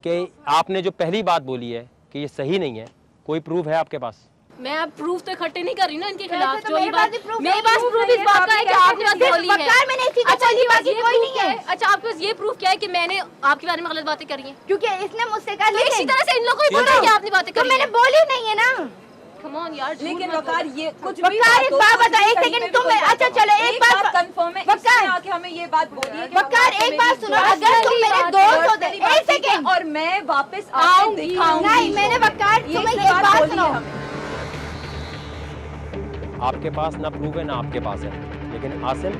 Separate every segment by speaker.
Speaker 1: कि आपने जो पहली बात बोली है कि ये सही नहीं है, कोई प्रूफ है आपके पास?
Speaker 2: मैं अब प्रूफ तो इकट्ठे नहीं कर रही ना इनके खिलाफ। जो ये बात मेरे पास प्रूफ इस बात का है कि आपने बात बोली है। मैंने ऐसी कोई बात कोई नहीं है। अच्छा, आपके पास ये प्रूफ क्या है कि मैंने आपके बारे में गलत बातें करी हैं?
Speaker 3: क्योंकि इसने मुझसे कहा
Speaker 2: इसी तरह से इन लोगों को भी बोला है कि आपने बातें करी।
Speaker 3: मैंने बोली नहीं है ना।
Speaker 2: कम ऑन यार,
Speaker 4: लेकिन वकार ये कुछ
Speaker 3: भी एक बात बता, एक सेकंड तुम। अच्छा चलो एक बात
Speaker 4: कंफर्म है, वकार आके हमें ये बात बोली है।
Speaker 3: वकार एक बात सुनो, अगर तुम मेरे दोस्त होते, एक सेकंड,
Speaker 4: और मैं वापस आके दिखाऊंगी।
Speaker 3: नहीं मैंने वकार तुम्हें ये बात सुनो।
Speaker 1: आपके पास ना प्रूफ है ना आपके पास है, लेकिन आसिम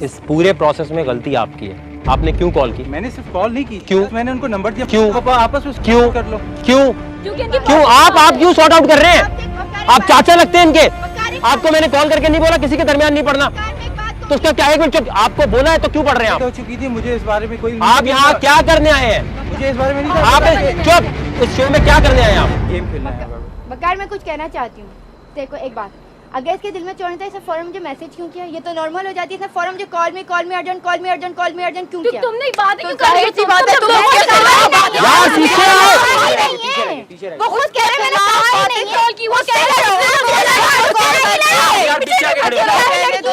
Speaker 1: इस पूरे प्रोसेस में गलती आपकी है। आपने क्यों कॉल की?
Speaker 5: मैंने सिर्फ कॉल नहीं की।
Speaker 1: क्यों?
Speaker 5: मैंने उनको नंबर दिया।
Speaker 1: क्यों?
Speaker 5: पापा आपस में
Speaker 1: क्यों
Speaker 5: कर लो।
Speaker 1: क्यों क्यों आप क्यों सॉर्ट आउट कर रहे हैं? आप चाचा लगते हैं इनके। आपको मैंने कॉल करके नहीं बोला किसी के दरमियान नहीं पढ़ना, तो उसका क्या? एक मिनट, आपको बोला है तो क्यों पढ़ रहे हैं आप?
Speaker 5: हो चुकी थी, मुझे इस बारे में कोई।
Speaker 1: आप यहाँ क्या करने आए हैं?
Speaker 5: मुझे इस बारे में नहीं।
Speaker 1: आप चुप, इस शो में क्या करने आए हैं आप?
Speaker 5: गेम खेलना है।
Speaker 3: वकार मैं कुछ कहना चाहती हूँ। देखो एक बात, अगर इसके दिल में चोट था, इसे फौरन मुझे मैसेज क्यों किया? ये तो नॉर्मल हो जाती है। इसने फौरन मुझे कॉल में अर्जेंट, कॉल में अर्जेंट क्यों किया?
Speaker 2: तुमने बात क्यों
Speaker 3: कर रही थी? बात है तुम
Speaker 1: यार पीछे आओ।
Speaker 3: वो खुद कह रहे मैंने कहा ही नहीं है कि वो कह रहे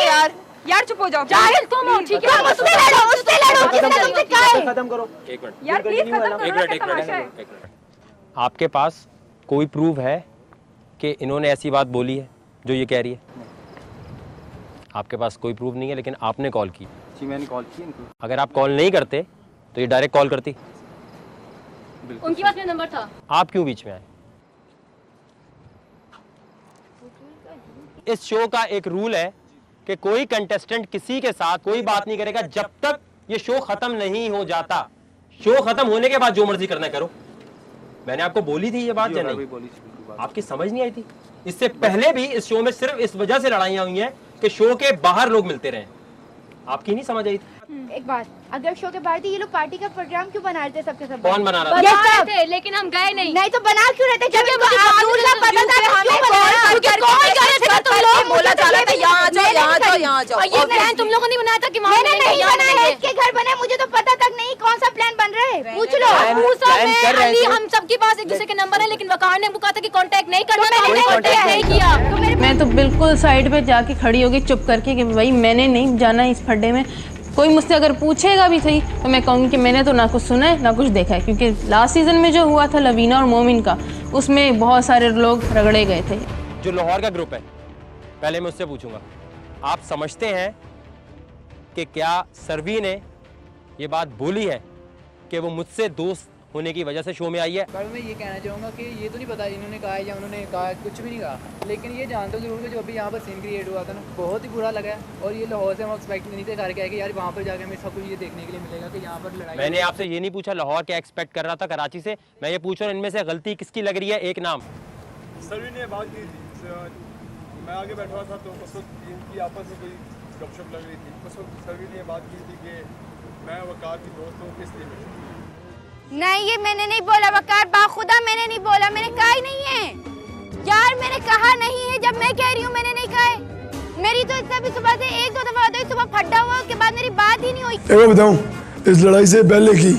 Speaker 4: यार यार चुप हो जाओ।
Speaker 2: जाहिल तुम हो, ठीक है?
Speaker 3: उससे लड़ो किसने तुमसे कहा है?
Speaker 5: खत्म करो।
Speaker 1: एक मिनट,
Speaker 4: यार प्लीज खत्म करो ना, तमाशा है।
Speaker 1: एक मिनट। आपके पास कोई प्रूफ है कि इन्होंने ऐसी बात बोली है जो ये कह रही है? आपके पास कोई प्रूफ नहीं है, लेकिन आपने कॉल की।
Speaker 5: जी मैंने कॉल की इनको।
Speaker 1: अगर आप कॉल नहीं करते तो ये डायरेक्ट कॉल करती।
Speaker 2: उनके पास मेरा नंबर था।
Speaker 1: आप क्यों बीच में आए? इस शो का एक रूल है कि कोई कंटेस्टेंट किसी के साथ कोई बात नहीं करेगा जब तक ये शो खत्म नहीं हो जाता। शो खत्म होने के बाद जो मर्जी करना करो। मैंने आपको बोली थी ये बात या नहीं? आपकी समझ नहीं आई थी? इससे पहले भी इस शो में सिर्फ इस वजह से लड़ाइयां हुई हैं कि शो के बाहर लोग मिलते रहे। आपकी नहीं समझ आई थी?
Speaker 3: एक बात, अगर शो के बाहर थी, ये लोग पार्टी का प्रोग्राम क्यों बना रहे थे? सबके सब
Speaker 1: कौन बना रहा था?
Speaker 2: बना रहे थे, लेकिन हम गए नहीं।
Speaker 3: नहीं तो बना क्यों रहे थे? जब दूसरा पता था क्यों
Speaker 4: बोला जा रहा था यहाँ आ जाओ, यहाँ आ जाओ, यहाँ आ जाओ।
Speaker 2: ये प्लान तुम लोगों ने बनाया था कि
Speaker 3: मैंने नहीं बनाया है, इसके घर बने। मुझे तो पता तक नहीं कौन सा प्लान बन रहा है। पूछ लो।
Speaker 2: अली, हम सबके पास एक दूसरे के नंबर है, लेकिन वकार ने कहा था कि कांटेक्ट नहीं करना, तो मैंने कांटेक्ट नहीं किया।
Speaker 6: मैं तो बिल्कुल साइड पे जाके खड़ी होगी चुप करके कि भाई मैंने नहीं जाना इस फड्डे में। कोई मुझसे अगर पूछेगा भी सही तो मैं कहूँगी कि मैंने तो ना कुछ सुना है ना कुछ देखा है, क्योंकि लास्ट सीजन में जो हुआ था लवीना और मोमिन का, उसमें बहुत सारे लोग रगड़े गए थे।
Speaker 1: जो लाहौर का ग्रुप है, पहले मैं उससे पूछूंगा, आप समझते हैं कि क्या सरवी ने ये बात बोली है कि वो मुझसे दोस्त होने की वजह से शो में आई है?
Speaker 7: पर मैं ये कहना चाहूँगा कि ये तो नहीं पता इन्होंने कहा है या उन्होंने कहा, कुछ भी नहीं कहा, लेकिन ये जानते हो जरूर कि जो अभी यहाँ पर सीन क्रिएट हुआ था ना, बहुत ही बुरा लगा है। और ये लाहौर से हम एक्सपेक्ट नहीं थे करके आए कि यार वहाँ पर जाकर हमें सब कुछ ये देखने के लिए मिलेगा कि यहाँ पर लड़ाई।
Speaker 1: मैंने आपसे ये नहीं पूछा लाहौर क्या एक्सपेक्ट कर रहा था कराची से, मैं ये पूछ रहा हूँ इनमें से गलती किसकी लग रही है? एक नाम।
Speaker 8: सरवी ने बात की थी, मैं आगे बैठा हुआ था तो उस वक्त इनकी आपस में कोई गपशप लग रही थी। उस वक्त सरवी ने बात की थी कि मैं वकार की दोस्त हूँ, किस लिए?
Speaker 3: नहीं, ये मैंने नहीं बोला वकार, बाखुदा मैंने नहीं बोला। मैंने कहा ही नहीं है यार, मैंने कहा नहीं है। जब मैं कह रही हूँ मैंने नहीं कहा है। मेरी तो इससे भी सुबह से एक दो दफा होता है, सुबह फड्डा हुआ, उसके बाद मेरी बात ही नहीं हुई।
Speaker 9: एक बताऊं, इस लड़ाई से पहले की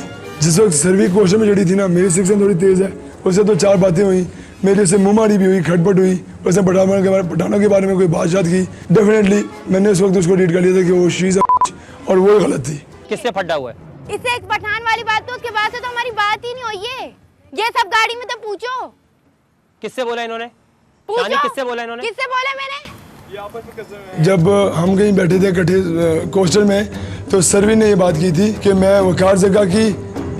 Speaker 9: जिस वक्त सर्वी क्वेश्चन में जड़ी थी ना, मेरी सेक्शन थोड़ी तेज है, उससे तो चार बातें हुई। मेरी उससे मुंहमारी भी हुई, खटपट हुई, उसने पठानों के बारे में कोई बात की। डेफिनेटली मैंने उस वक्त उसको रीड कर लिया था कि वो शीज़ और वो गलत थी।
Speaker 1: किससे फड्डा हुआ है?
Speaker 3: इससे एक पठान वाली बात, तो उसके बाद से तो हमारी बात ही नहीं हुई है। ये सब गाड़ी में तो पूछो।
Speaker 1: किससे बोला इन्होंने? शानी किससे बोला इन्होंने?
Speaker 3: किससे बोला मैंने?
Speaker 8: ये आपस में कैसे?
Speaker 9: जब हम कहीं बैठे थे इकट्ठे कोस्टल में, तो सरवी ने ये बात की थी कि मैं वकार जगह की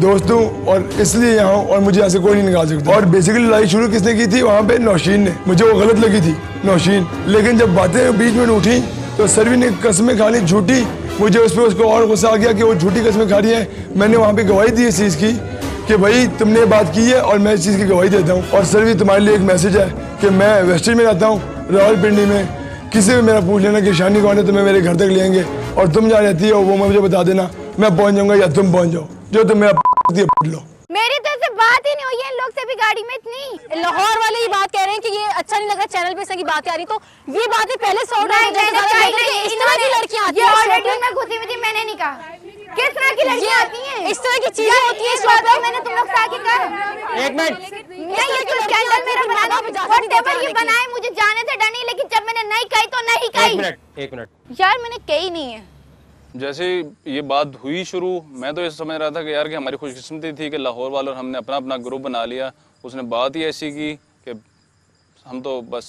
Speaker 9: दोस्त हूँ और इसलिए यहाँ हूँ और मुझे यहाँ से कोई नहीं निकाल सकता। और बेसिकली लड़ाई शुरू किसने की थी? वहाँ पे नौशीन ने। मुझे वो गलत लगी थी, नौशीन। लेकिन जब बातें बीच में उठी तो सरवी ने कस्में खा ली झूठी। मुझे उस पर उसको और गुस्सा आ गया कि वो झूठी कस्में खा रही है। मैंने वहाँ पे गवाही दी इस चीज़ की कि भाई तुमने बात की है और मैं इस चीज़ की गवाही देता हूँ। और सरवी तुम्हारे लिए एक मैसेज है कि मैं वेस्टर्न में रहता हूँ, रावलपिंडी में। किसी भी मेरा पूछ लेना कि शानी कौन है, तुम्हें मेरे घर तक ले आएंगे और तुम जहाँ रहती हो वो मुझे बता देना, मैं पहुँच जाऊँगा या तुम पहुँच जाओ, जो तुम मेरा लो।
Speaker 3: मेरी तो इससे बात ही नहीं हुई है इन लोग से भी गाड़ी में इतनी।
Speaker 2: लाहौर वाले ये बात कह रहे हैं कि ये अच्छा नहीं लग रहा चैनल पे इस तरह की बातें आ रही, तो ये बातें पहले सॉर्ट आउट हो जाए। इस तरह की लड़कियां आती हैं।
Speaker 3: ये ऑलरेडी मैं घुसी हुई थी, मैंने नहीं कहा। किस तरह की लड़कियां आती हैं? इस तरह की चीजें होती हैं इस बात पे मैंने तुम लोग से आके कहा।
Speaker 1: एक मिनट,
Speaker 3: नहीं ये तो स्कैंडल मेरा बना दो, व्हाटएवर ये बनाए मुझे जाने से डर नहीं, लेकिन जब मैंने नहीं कही तो नहीं कही।
Speaker 1: एक मिनट
Speaker 3: यार मैंने कही नहीं है।
Speaker 10: जैसे ये बात हुई शुरू, मैं तो ये समझ रहा था कि यार कि हमारी खुशकिस्मती थी कि लाहौर वालों और हमने अपना अपना ग्रुप बना लिया। उसने बात ही ऐसी की कि हम तो बस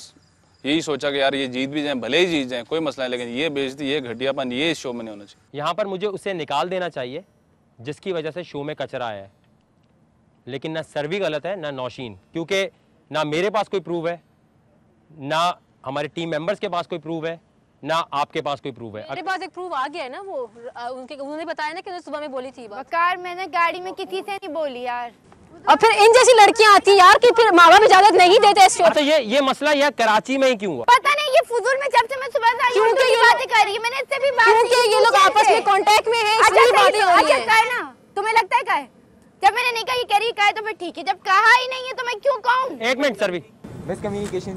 Speaker 10: यही सोचा कि यार ये जीत भी जाएं, भले ही जीत जाएं, कोई मसला नहीं, लेकिन ये बेइज्जती, ये घटियापन, ये इस शो में नहीं होना चाहिए।
Speaker 1: यहाँ पर मुझे उसे निकाल देना चाहिए जिसकी वजह से शो में कचरा आया है, लेकिन ना सर्वी गलत है ना नौशीन, क्योंकि ना मेरे पास कोई प्रूफ है, ना हमारे टीम मेंबर्स के पास कोई प्रूफ है, ना आपके पास कोई प्रूफ है।
Speaker 2: मेरे पास एक प्रूफ आ गया है ना, वो उन्होंने बताया ना कि उन्होंने सुबह में बोली थी बात।
Speaker 3: वकार मैंने गाड़ी में किसी से नहीं बोली यार।
Speaker 2: और फिर इन जैसी लड़कियां आती यार कि फिर माँ बाप इजाजत नहीं देते इस शो।
Speaker 1: अच्छा ये मसला यार कराची में ही क्यों हुआ?
Speaker 3: पता नहीं ये फुजूल में जब से मैं सुबह से आई हूं
Speaker 2: क्योंकि
Speaker 3: ये
Speaker 2: ये
Speaker 3: बातें कर रही है, मैंने इससे भी बात
Speaker 2: क्योंकि ये लोग आपस में कांटेक्ट में हैं, इसलिए बातें हो रही हैं।
Speaker 3: अच्छा है ना, तुम्हें लगता है क्या है? जब मैंने नहीं कहा ये कह रही है तो फिर ठीक है, जब कहा ही नहीं है तो मैं क्यों कहूं?
Speaker 1: एक मिनट सर्वी,
Speaker 5: मिसकम्युनिकेशन